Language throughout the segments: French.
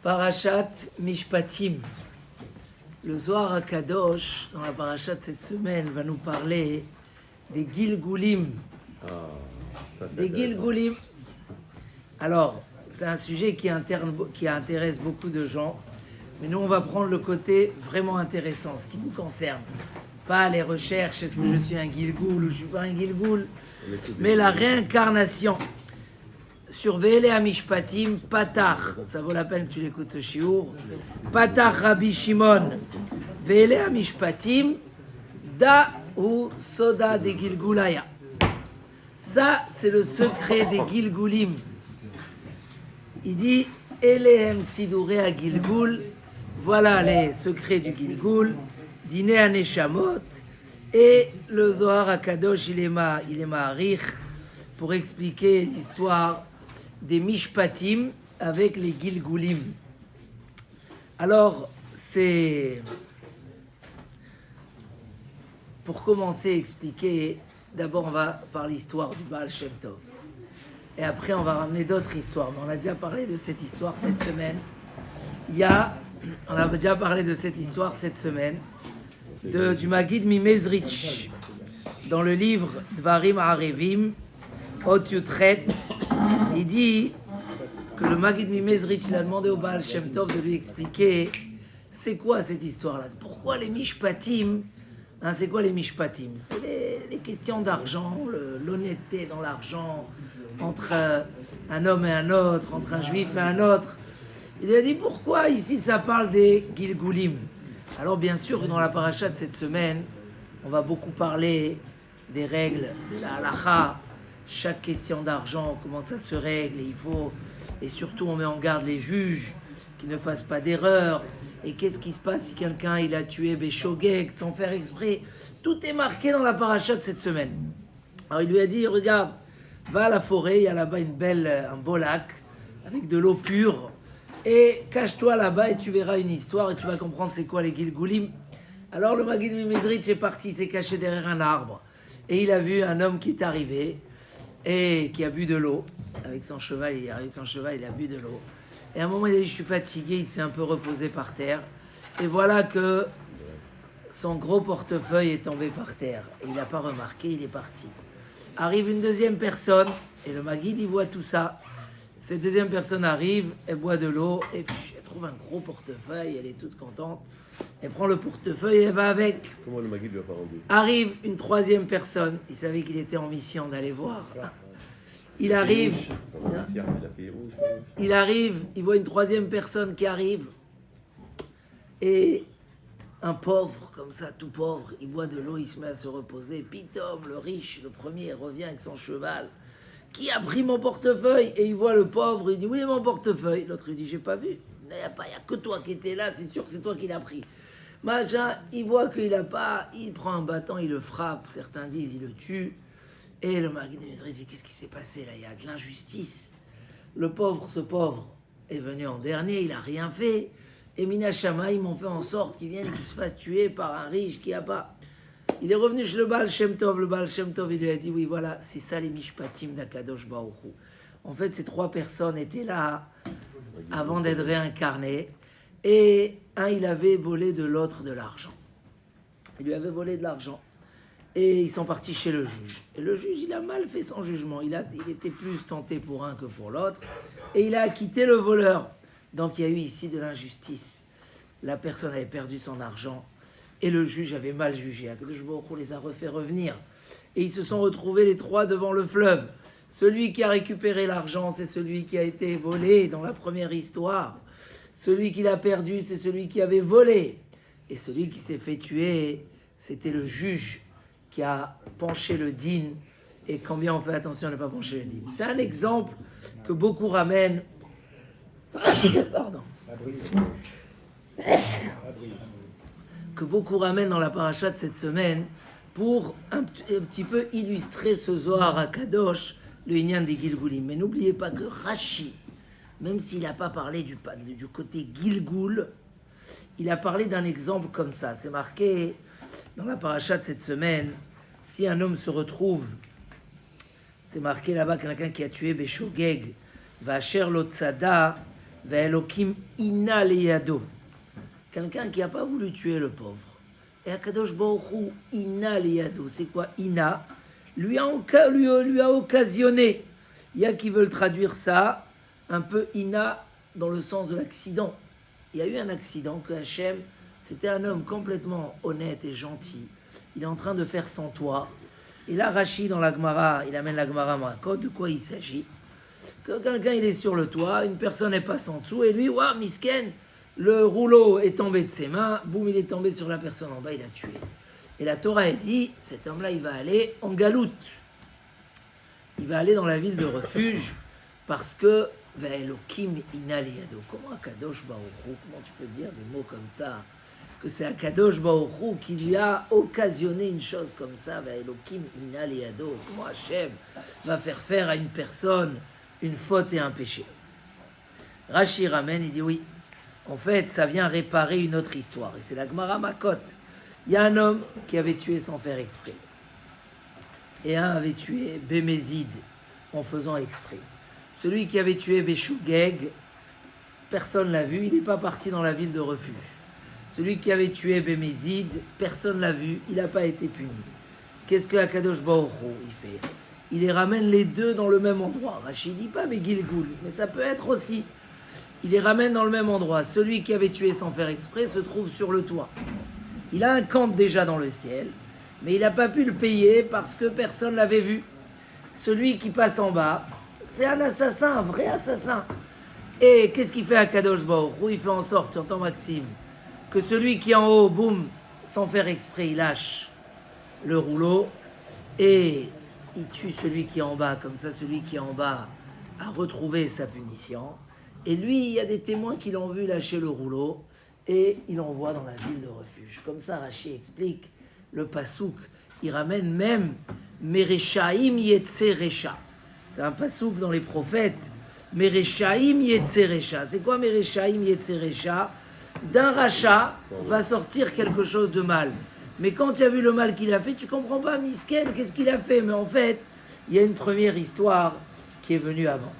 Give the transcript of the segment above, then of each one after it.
Parashat Mishpatim. Le Zohar HaKadosh, dans la parashat de cette semaine, va nous parler des Gilgulim. Des Gilgulim. Alors, c'est un sujet qui intéresse beaucoup de gens, mais nous, on va prendre le côté vraiment intéressant, ce qui nous concerne. Pas les recherches, est-ce que je suis un Gilgoul ou je ne suis pas un Gilgoul, mais la réincarnation. Sur Ve'ele Mishpatim, Patach, ça vaut la peine que tu l'écoutes ce shiur. Patach Rabbi Shimon, Ve'ele Mishpatim, Da ou Soda de Gilgulaya. Ça, c'est le secret des Gilgulim. Il dit, Elehem Sidurei à Gilgul, voilà les secrets du Gilgul, Dîner à Neshamot, et le Zohar HaKadosh, il est ma'arich pour expliquer l'histoire des Mishpatim avec les Gilgulim. Alors, c'est... Pour commencer à expliquer, d'abord on va par l'histoire du Baal Shem Tov. Et après on va ramener d'autres histoires. Mais on a déjà parlé de cette histoire cette semaine. On a déjà parlé de cette histoire cette semaine du Maggid Mimezrich. Dans le livre Dvarim Arevim, Ot Yutret, il dit que le Maggid Mimezrich a demandé au Baal Shem Tov de lui expliquer c'est quoi cette histoire-là. Pourquoi les Mishpatim, c'est quoi les Mishpatim? C'est les questions d'argent, l'honnêteté dans l'argent, entre un homme et un autre, entre un juif et un autre. Il lui a dit pourquoi ici ça parle des Gilgulim. Alors bien sûr, dans la paracha de cette semaine, on va beaucoup parler des règles de la halacha, chaque question d'argent, comment ça se règle, et surtout on met en garde les juges qui ne fassent pas d'erreur. Et qu'est-ce qui se passe si quelqu'un il a tué Béchogeg sans faire exprès? Tout est marqué dans la paracha de cette semaine. Alors il lui a dit, regarde, va à la forêt, il y a là-bas un beau lac avec de l'eau pure, et cache-toi là-bas et tu verras une histoire et tu vas comprendre c'est quoi les Gilgulim. Alors le Maggid Mimezrich est parti, il s'est caché derrière un arbre, et il a vu un homme qui est arrivé et qui a bu de l'eau avec son cheval. Il est arrivé son cheval, il a bu de l'eau. Et à un moment, il a dit, je suis fatigué, il s'est un peu reposé par terre. Et voilà que son gros portefeuille est tombé par terre. Et il n'a pas remarqué, il est parti. Arrive une deuxième personne, et le Maggid, il voit tout ça. Cette deuxième personne arrive, elle boit de l'eau, et puis elle trouve un gros portefeuille, elle est toute contente. Elle prend le portefeuille et elle va avec. Comment le Maggid lui a pas rendu? Arrive une troisième personne, il savait qu'il était en mission d'aller voir. Il arrive, il voit une troisième personne qui arrive, et un pauvre, comme ça, tout pauvre, il boit de l'eau, il se met à se reposer. Pitom, le riche, le premier, revient avec son cheval. Qui a pris mon portefeuille? Et il voit le pauvre, il dit, oui, mon portefeuille. L'autre, il dit, j'ai pas vu. Il n'y a que toi qui étais là, c'est sûr que c'est toi qui l'as pris. Machin, il voit qu'il n'a pas, il prend un bâton, il le frappe, certains disent, il le tue. Et le Maggid Mimezrich dit, qu'est-ce qui s'est passé là? Il y a de l'injustice. Ce pauvre, est venu en dernier, il n'a rien fait. Et Mina Shamaï, ils m'ont fait en sorte qu'il vienne et qu'il se fasse tuer par un riche qui n'a pas. Il est revenu chez le Baal Shem Tov. Le Baal Shem Tov, il lui a dit, oui, voilà, c'est ça les Mishpatim d'Akadosh Baruch Hu. En fait, ces trois personnes étaient là avant d'être réincarnées. Et un, il avait volé de l'autre de l'argent. Il lui avait volé de l'argent. Et ils sont partis chez le juge. Et le juge, il a mal fait son jugement. Il était plus tenté pour un que pour l'autre. Et il a acquitté le voleur. Donc il y a eu ici de l'injustice. La personne avait perdu son argent. Et le juge avait mal jugé. Akadosh Baruch Hu les a refait revenir. Et ils se sont retrouvés les trois devant le fleuve. Celui qui a récupéré l'argent, c'est celui qui a été volé dans la première histoire. Celui qui l'a perdu, c'est celui qui avait volé. Et celui qui s'est fait tuer, c'était le juge qui a penché le din, et combien on fait attention à ne pas pencher le din. C'est un exemple que beaucoup ramènent, que beaucoup ramènent dans la paracha de cette semaine pour un petit peu illustrer ce Zohar HaKadosh, le Inyan des Gilgulim. Mais n'oubliez pas que Rashi, même s'il n'a pas parlé du côté Gilgul, il a parlé d'un exemple comme ça. C'est marqué dans la paracha de cette semaine, si un homme se retrouve, c'est marqué là-bas, quelqu'un qui a tué Béchogeg, Vacher Lotzada, Ve'elokim ina leyado. Quelqu'un qui n'a pas voulu tuer le pauvre. Et Akadosh Baruch Hu ina leyado. C'est quoi ina? Lui a occasionné. Il y a qui veulent traduire ça un peu ina dans le sens de l'accident. Il y a eu un accident que Hachem, c'était un homme complètement honnête et gentil. Il est en train de faire son toit. Et là, Rashi, dans la Gemara, il amène la Gemara Makot. De quoi il s'agit? Que quelqu'un, il est sur le toit, une personne est passe en dessous, et lui, waouh, misken, le rouleau est tombé de ses mains, boum, il est tombé sur la personne en bas, il a tué. Et la Torah a dit, cet homme-là, il va aller en galoute. Il va aller dans la ville de refuge, parce que, Ve'elokim inaliado. Comment Akadosh Baruch Hu, comment tu peux dire des mots comme ça? Que c'est Akadosh Baruch Hu qui lui a occasionné une chose comme ça, Ve'elokim inaliado. Comment Hachem va faire à une personne une faute et un péché? Rashi ramène, il dit oui. En fait, ça vient réparer une autre histoire. Et c'est la Gemara Makot. Il y a un homme qui avait tué sans faire exprès. Et un avait tué Bémézid en faisant exprès. Celui qui avait tué Béchougeg, personne ne l'a vu, il n'est pas parti dans la ville de refuge. Celui qui avait tué Bémézid, personne ne l'a vu, il n'a pas été puni. Qu'est-ce que Akadosh Baruch Hu il fait? Il les ramène les deux dans le même endroit. Rachid dit pas mais Gilgoul, mais ça peut être aussi. Il les ramène dans le même endroit. Celui qui avait tué sans faire exprès se trouve sur le toit. Il a un camp déjà dans le ciel, mais il n'a pas pu le payer parce que personne ne l'avait vu. Celui qui passe en bas, c'est un assassin, un vrai assassin. Et qu'est-ce qu'il fait à Kadosh Baruch Hu? Il fait en sorte, tu entends Maxime, que celui qui est en haut, boum, sans faire exprès, il lâche le rouleau et il tue celui qui est en bas. Comme ça, celui qui est en bas a retrouvé sa punition. Et lui, il y a des témoins qui l'ont vu lâcher le rouleau et il l'envoie dans la ville de refuge. Comme ça, Rashi explique le pasouk. Il ramène même Mereshaim Yetze Resha. C'est un pasouk dans les prophètes. Mereshaim Yetze Resha. C'est quoi Mereshaim Yetze Resha? D'un rachat va sortir quelque chose de mal. Mais quand tu as vu le mal qu'il a fait, tu comprends pas, Misken, qu'est-ce qu'il a fait? Mais en fait, il y a une première histoire qui est venue avant.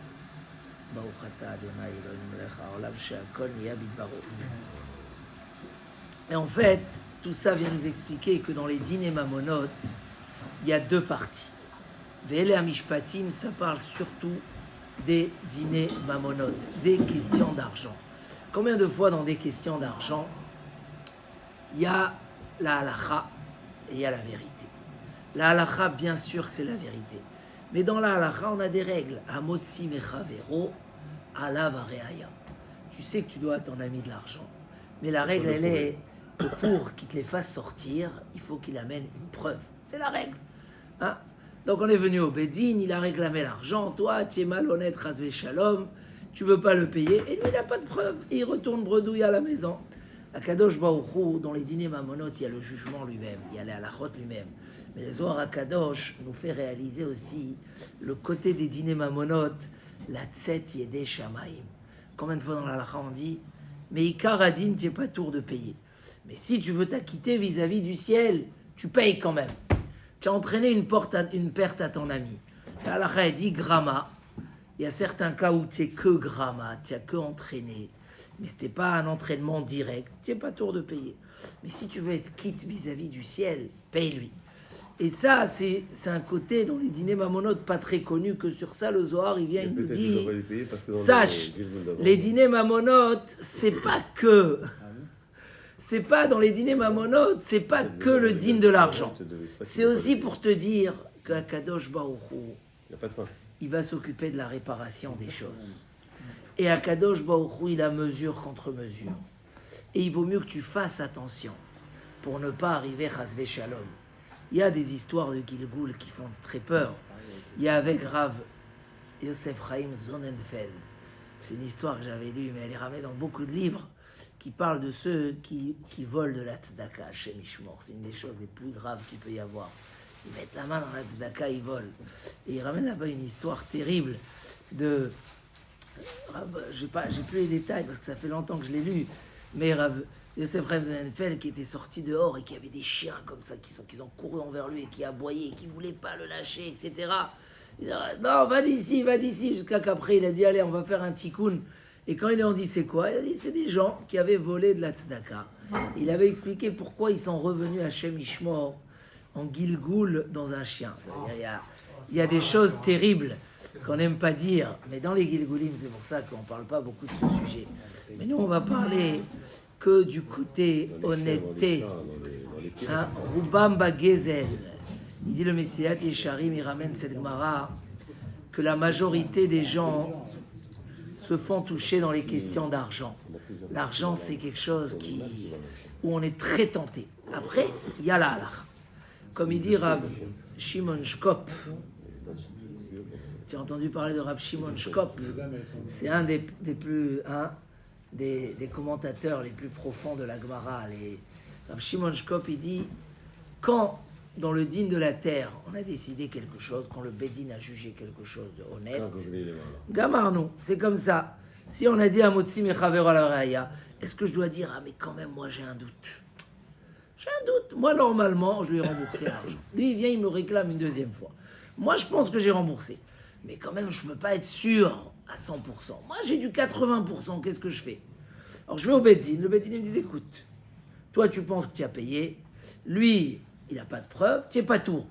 Et en fait, tout ça vient nous expliquer que dans les dîners mamonotes, il y a deux parties. Ve'ele Amishpatim, ça parle surtout des dîners mamonotes, des questions d'argent. Combien de fois dans des questions d'argent, il y a la halakha et il y a la vérité. La halakha, bien sûr, c'est la vérité. Mais dans la halakha, on a des règles. Amotsi mechavero, alav areaya. Tu sais que tu dois à ton ami de l'argent. Mais la règle, elle est que pour qu'il te les fasse sortir, il faut qu'il amène une preuve. C'est la règle. Hein? Donc on est venu au Bédine, il a réclamé l'argent. Toi, tu es malhonnête, rasvé shalom, tu veux pas le payer. Et lui, il n'a pas de preuve. Et il retourne bredouille à la maison. À Kadosh Baruch Hu, dans les dîners mamonotes, il y a le jugement lui-même, il y a les halachot lui-même. Mais le Zohar HaKadosh nous fait réaliser aussi le côté des dîners mamonotes, la tset yedei shamayim. Combien de fois dans l'halakha on dit, mais Ikar Adin, tu n'es pas tour de payer. Mais si tu veux t'acquitter vis-à-vis du ciel, tu payes quand même. Tu as entraîné une perte à ton ami. L'halakha dit grama. Il y a certains cas où tu n'es que grama, tu n'as que entraîné. Mais ce n'était pas un entraînement direct, tu n'es pas tour de payer. Mais si tu veux être quitte vis-à-vis du ciel, paye-lui. Et ça, c'est un côté dans les dîners mamonotes pas très connu, que sur ça, le Zohar, il vient, il nous dit, sache, les dîners mamonotes, c'est pas que... C'est pas dans les dîners mamonotes, c'est pas que le dîne de l'argent. C'est aussi pour te dire qu'à Kadosh Baruch Hu, il va s'occuper de la réparation des choses. Et à Kadosh Baruch Hu, il a mesure contre mesure. Et il vaut mieux que tu fasses attention pour ne pas arriver chasvé shalom. Il y a des histoires de Gilgoul qui font très peur. Il y a avec Rav Yosef Chaim Sonnenfeld. C'est une histoire que j'avais lue, mais elle est ramée dans beaucoup de livres qui parlent de ceux qui volent de la tzedaka chez Mishmor. C'est une des choses les plus graves qu'il peut y avoir. Ils mettent la main dans la tzedaka, ils volent. Et ils ramènent là-bas une histoire terrible de... J'ai plus les détails parce que ça fait longtemps que je l'ai lu, mais Rav Yosef Chaim Sonnenfeld qui était sorti dehors et qui avait des chiens comme ça qui ont couru envers lui et qui aboyaient et qui ne voulaient pas le lâcher, etc. Il a dit non, va d'ici, jusqu'à qu'après il a dit allez, on va faire un tikkun. Et quand ils lui ont dit c'est quoi, il a dit c'est des gens qui avaient volé de la tzedaka. Il avait expliqué pourquoi ils sont revenus à Shem Ishmor en Gilgoul dans un chien. C'est-à-dire, il y a des choses terribles qu'on n'aime pas dire, mais dans les Gilgoulim, c'est pour ça qu'on ne parle pas beaucoup de ce sujet. Mais nous, on va parler que du côté honnêteté. Hein, Rubam Bagezel. Il dit le Messilat Yesharim, il ramène cette Gemara, que la majorité des gens se font toucher dans les questions d'argent. L'argent, c'est quelque chose où on est très tenté. Après, il y a la halakha. Comme il dit Rab Shimon Shkop. Tu as entendu parler de Rab Shimon Shkop. C'est un des commentateurs les plus profonds de la Gemara. Rab Shimon Shkop, il dit, quand dans le din de la terre, on a décidé quelque chose, quand le Bedin a jugé quelque chose de honnête, Gamarnou, c'est comme ça. Si on a dit à Motsi Mechavero la Raya, est-ce que je dois dire, ah mais quand même, moi j'ai un doute. J'ai un doute. Moi, normalement, je lui ai remboursé l'argent. Lui, il vient, il me réclame une deuxième fois. Moi, je pense que j'ai remboursé. Mais quand même, je ne peux pas être sûr à 100%. Moi, j'ai du 80%. Qu'est-ce que je fais? Alors, je vais au Bedin. Le Bedin, il me dit, écoute, toi, tu penses que tu as payé. Lui, il n'a pas de preuve. Tu n'es pas tout.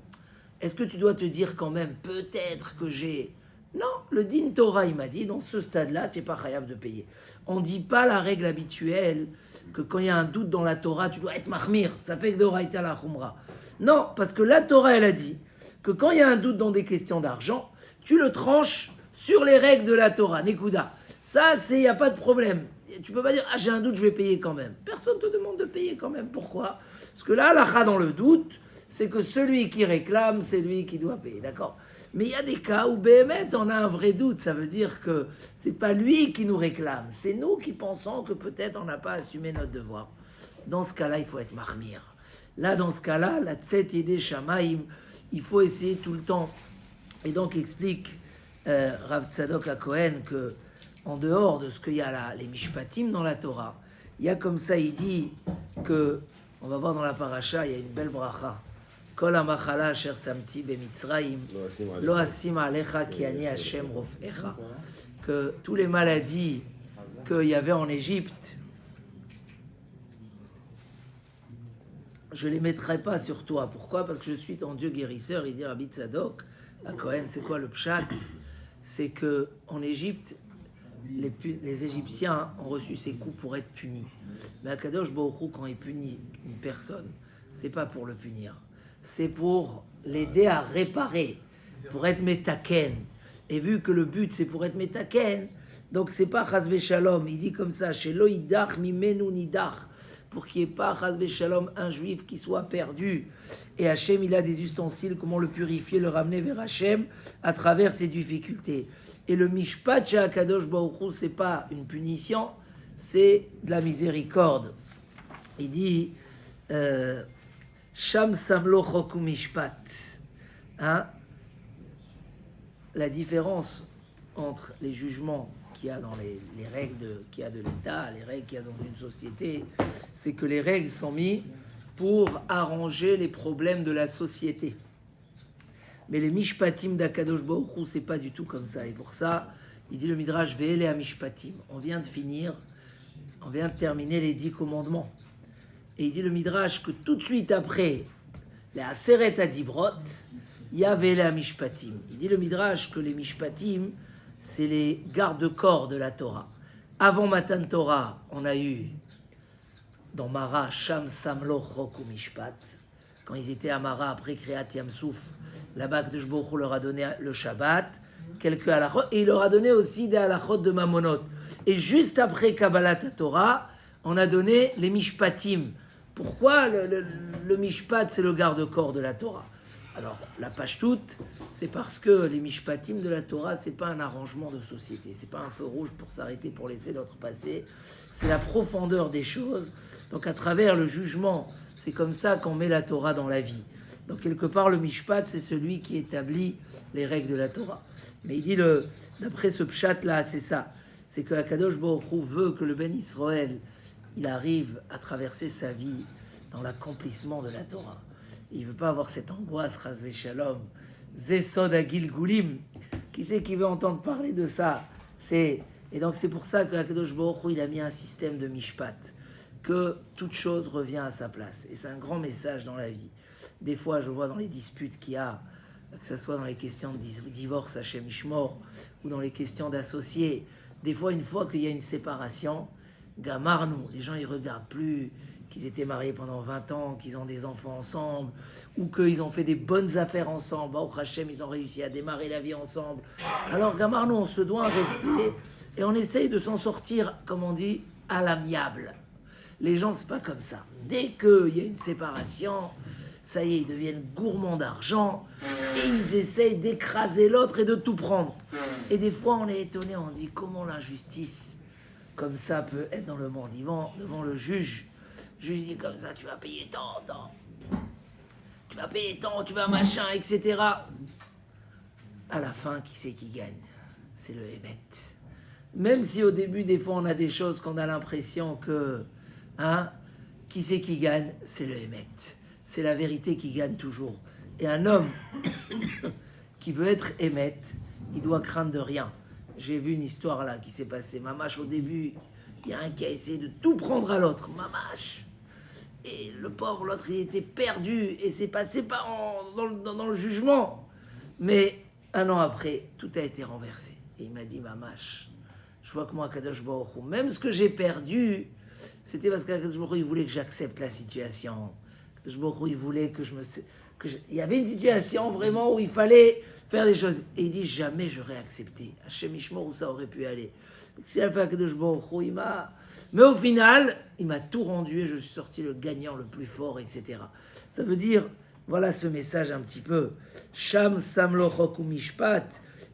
Est-ce que tu dois te dire quand même, peut-être que j'ai... Non, le Din Torah, il m'a dit, dans ce stade-là, tu n'es pas khayab de payer. On ne dit pas la règle habituelle que quand il y a un doute dans la Torah, tu dois être mahmir. Ça fait que d'oraïta la khumra. Non, parce que la Torah, elle a dit que quand il y a un doute dans des questions d'argent, tu le tranches sur les règles de la Torah. Nekuda. Ça, il n'y a pas de problème. Tu ne peux pas dire, ah, j'ai un doute, je vais payer quand même. Personne ne te demande de payer quand même. Pourquoi? Parce que là, l'akha dans le doute, c'est que celui qui réclame, c'est lui qui doit payer. D'accord? Mais il y a des cas où Béhémet, on a un vrai doute. Ça veut dire que ce n'est pas lui qui nous réclame. C'est nous qui pensons que peut-être on n'a pas assumé notre devoir. Dans ce cas-là, il faut être marmire. Là, dans ce cas-là, la tset idée shamaim, il faut essayer tout le temps. Et donc, explique Rav Tzadok à Cohen que en dehors de ce qu'il y a là, les mishpatim dans la Torah, il y a comme ça, il dit que, on va voir dans la paracha, il y a une belle bracha. Kol hamachala asher samti bemitzrayim, lo asim alecha ki ani Hashem rofecha. Que tous les maladies qu'il y avait en Égypte, je ne les mettrai pas sur toi. Pourquoi? Parce que je suis ton Dieu guérisseur. Il dit Rabbi Tzadok à Cohen, c'est quoi le pshat? C'est qu'en Égypte, les Égyptiens ont reçu ces coups pour être punis. Mais Akadosh Baruch Hu, quand il punit une personne, c'est pas pour le punir. C'est pour l'aider à réparer, pour être metaken. Et vu que le but c'est pour être metaken, donc c'est pas chas shalom. Il dit comme ça, chez loïdach mimenu nidach, pour qu'il n'y ait pas chas shalom un juif qui soit perdu. Et Hachem, il a des ustensiles, comment le purifier, le ramener vers Hachem à travers ses difficultés. Et le mishpat chez Akadosh Baruch Hu, c'est pas une punition, c'est de la miséricorde. Il dit Sham samlo choku mishpat. Hein? La différence entre les jugements qu'il y a dans les règles qu'il y a de l'État, les règles qu'il y a dans une société, c'est que les règles sont mises pour arranger les problèmes de la société. Mais les mishpatim d'Akadosh Baruch Hu, c'est pas du tout comme ça. Et pour ça, il dit le Midrash Ve'ele à mishpatim. On vient de terminer les 10 commandements. Et il dit le Midrash que tout de suite après, les Aseret Adibrot, il y a Ve'ele à mishpatim. Il dit le Midrash que les mishpatim, c'est les garde-corps de la Torah. Avant Matan Torah, on a eu dans Mara, Sham Samlo Choku Mishpat. Quand ils étaient à Mara, après Kriyat Yamsouf, là-bas, Akadosh Baruch Hu leur a donné le Shabbat, quelques halachot, et il leur a donné aussi des halachot de Mamonot. Et juste après Kabbalat Torah, on a donné les Mishpatim. Pourquoi le Mishpat, c'est le garde-corps de la Torah? Alors, la Pashtout, c'est parce que les Mishpatim de la Torah, c'est pas un arrangement de société, c'est pas un feu rouge pour s'arrêter, pour laisser l'autre passer, c'est la profondeur des choses. Donc, à travers le jugement, c'est comme ça qu'on met la Torah dans la vie. Donc, quelque part, le Mishpat, c'est celui qui établit les règles de la Torah. Mais il dit, d'après ce pshat-là, c'est ça. C'est que Akadosh Baruch Hu veut que le Ben Israël, il arrive à traverser sa vie dans l'accomplissement de la Torah. Et il ne veut pas avoir cette angoisse, Chas v'Shalom, Zesod Agil Goulim. Qui c'est qui veut entendre parler de ça? C'est Et donc c'est pour ça que Akadosh Baruch Hu, il a mis un système de mishpat, que toute chose revient à sa place. Et c'est un grand message dans la vie. Des fois, je vois dans les disputes qu'il y a, que ce soit dans les questions de divorce, Hachem Ishmor, ou dans les questions d'associés, des fois, une fois qu'il y a une séparation, Gamarnou, les gens ils regardent plus qu'ils étaient mariés pendant 20 ans, qu'ils ont des enfants ensemble, ou qu'ils ont fait des bonnes affaires ensemble. Baruch Hashem, ils ont réussi à démarrer la vie ensemble. Alors Gamarnou, on se doit un respect et on essaye de s'en sortir, comme on dit, à l'amiable. Les gens, c'est pas comme ça. Dès qu'il y a une séparation, ça y est, ils deviennent gourmands d'argent et ils essayent d'écraser l'autre et de tout prendre. Et des fois, on est étonné, on dit comment l'injustice comme ça peut être dans le monde. Ils vont devant le juge. Le juge dit comme ça, tu vas payer tant. Tu vas payer tant, tu vas machin, etc. À la fin, qui c'est qui gagne? C'est le Hémet. Même si au début, des fois, on a des choses qu'on a l'impression que... qui c'est qui gagne? C'est le Hémet. C'est la vérité qui gagne toujours. Et un homme qui veut être Hémet, il doit craindre de rien. J'ai vu une histoire là qui s'est passée. Mamache, au début, il y a un qui a essayé de tout prendre à l'autre. Mamache. Et le pauvre, l'autre, il était perdu. Et c'est passé dans le jugement. Mais un an après, tout a été renversé. Et il m'a dit, Mamache, je vois que moi, Kadosh Baruch Hu, même ce que j'ai perdu, c'était parce que Kadosh Baruch Hu, il voulait que j'accepte la situation. Kadosh Baruch Hu, il voulait que il y avait une situation vraiment où il fallait faire des choses. Et il dit, jamais j'aurais accepté. Hachem Ishmor, où ça aurait pu aller. Si elle fait Kadosh Baruch Hu, il m'a... Mais au final, il m'a tout rendu et je suis sorti le gagnant le plus fort, etc. Ça veut dire, voilà ce message un petit peu. Sham Samlo Choku Mishpat.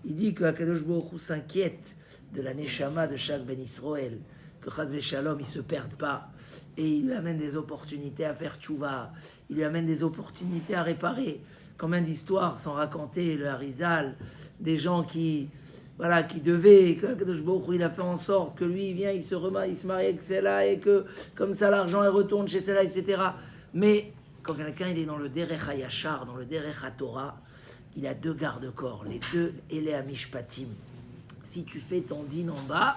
Il dit que Kadosh Baruch Hu s'inquiète de la neshama de chaque Ben Israël, que Chaz Veshalom, il ne se perde pas. Et il lui amène des opportunités à faire tchouva, il lui amène des opportunités à réparer. Combien d'histoires sont racontées, le Harizal, des gens qui devaient, que Kadosh Baruch Hu, il a fait en sorte que lui, il vient, il se marie avec celle-là, et que comme ça l'argent il retourne chez celle-là, etc. Mais quand quelqu'un il est dans le Derech HaYashar, dans le Derech HaTorah, il a deux garde-corps, les deux Elé Mishpatim. Si tu fais ton din en bas,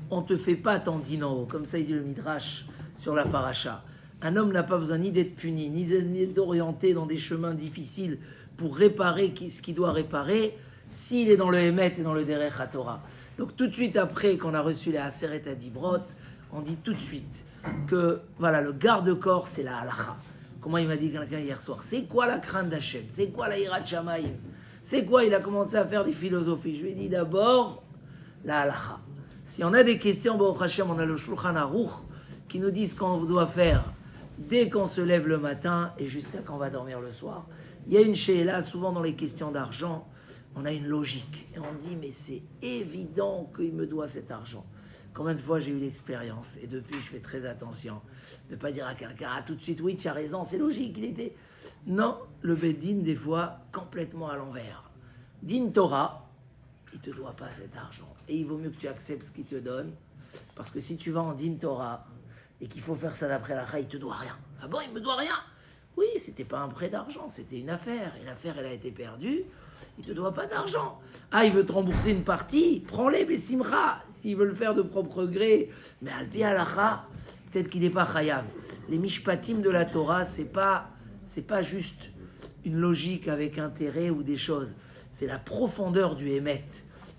on ne te fait pas ton din en haut. Comme ça, il dit le Midrash sur la paracha. Un homme n'a pas besoin ni d'être puni, ni d'être orienté dans des chemins difficiles pour réparer ce qu'il doit réparer, s'il est dans le Hémet et dans le Derech HaTorah. Donc tout de suite après qu'on a reçu les Aseret Adibrot, on dit tout de suite que voilà, le garde-corps, c'est la halacha. Comment il m'a dit quelqu'un hier soir? C'est quoi la crainte d'Hachem? C'est quoi la hirat shamayim? C'est quoi? Il a commencé à faire des philosophies. Je lui ai dit d'abord la halacha. Si on a des questions, Baruch Hashem, on a le Shulchan Aruch qui nous dit ce qu'on doit faire dès qu'on se lève le matin et jusqu'à quand on va dormir le soir. Il y a une she'ela, souvent dans les questions d'argent, on a une logique. Et on dit, mais c'est évident qu'il me doit cet argent. Combien de fois j'ai eu l'expérience, et depuis je fais très attention, de ne pas dire à quelqu'un, tout de suite, oui, tu as raison, c'est logique, il était... Non, le Beddin, des fois, complètement à l'envers. Din Torah, il ne te doit pas cet argent. Et il vaut mieux que tu acceptes ce qu'il te donne, parce que si tu vas en Din Torah, et qu'il faut faire ça d'après la Chaï, il ne te doit rien. Ah bon, il ne me doit rien? Oui, c'était pas un prêt d'argent, c'était une affaire, et l'affaire, elle a été perdue, il ne te doit pas d'argent. Ah, il veut te rembourser une partie, prends-les, Bessimra, s'il veut le faire de propre gré. Mais Alpi Halacha, peut-être qu'il n'est pas chayav. Les mishpatim de la Torah, c'est pas juste une logique avec intérêt ou des choses. C'est la profondeur du Hémet.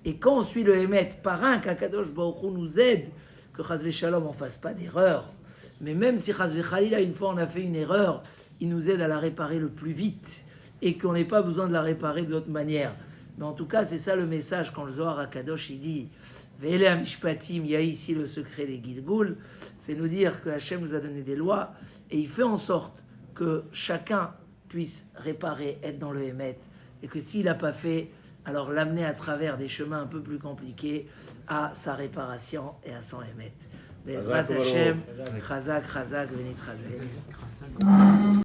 Et quand on suit le Hémet, par un qu'Akadosh Baruch Hu nous aide, que Chaz Veshalom on fasse pas d'erreur. Mais même si Chaz Vechalila, une fois on a fait une erreur, il nous aide à la réparer le plus vite. Et qu'on n'ait pas besoin de la réparer de l'autre manière. Mais en tout cas, c'est ça le message quand le Zohar HaKadosh il dit Ve'ele HaMishpatim, il y a ici le secret des Gilgul, c'est nous dire que Hachem nous a donné des lois et il fait en sorte que chacun puisse réparer, être dans le Hémet, et que s'il n'a pas fait, alors l'amener à travers des chemins un peu plus compliqués à sa réparation et à son Hémet. Bezrat Hachem, Chazak, Chazak, Venit Chazak.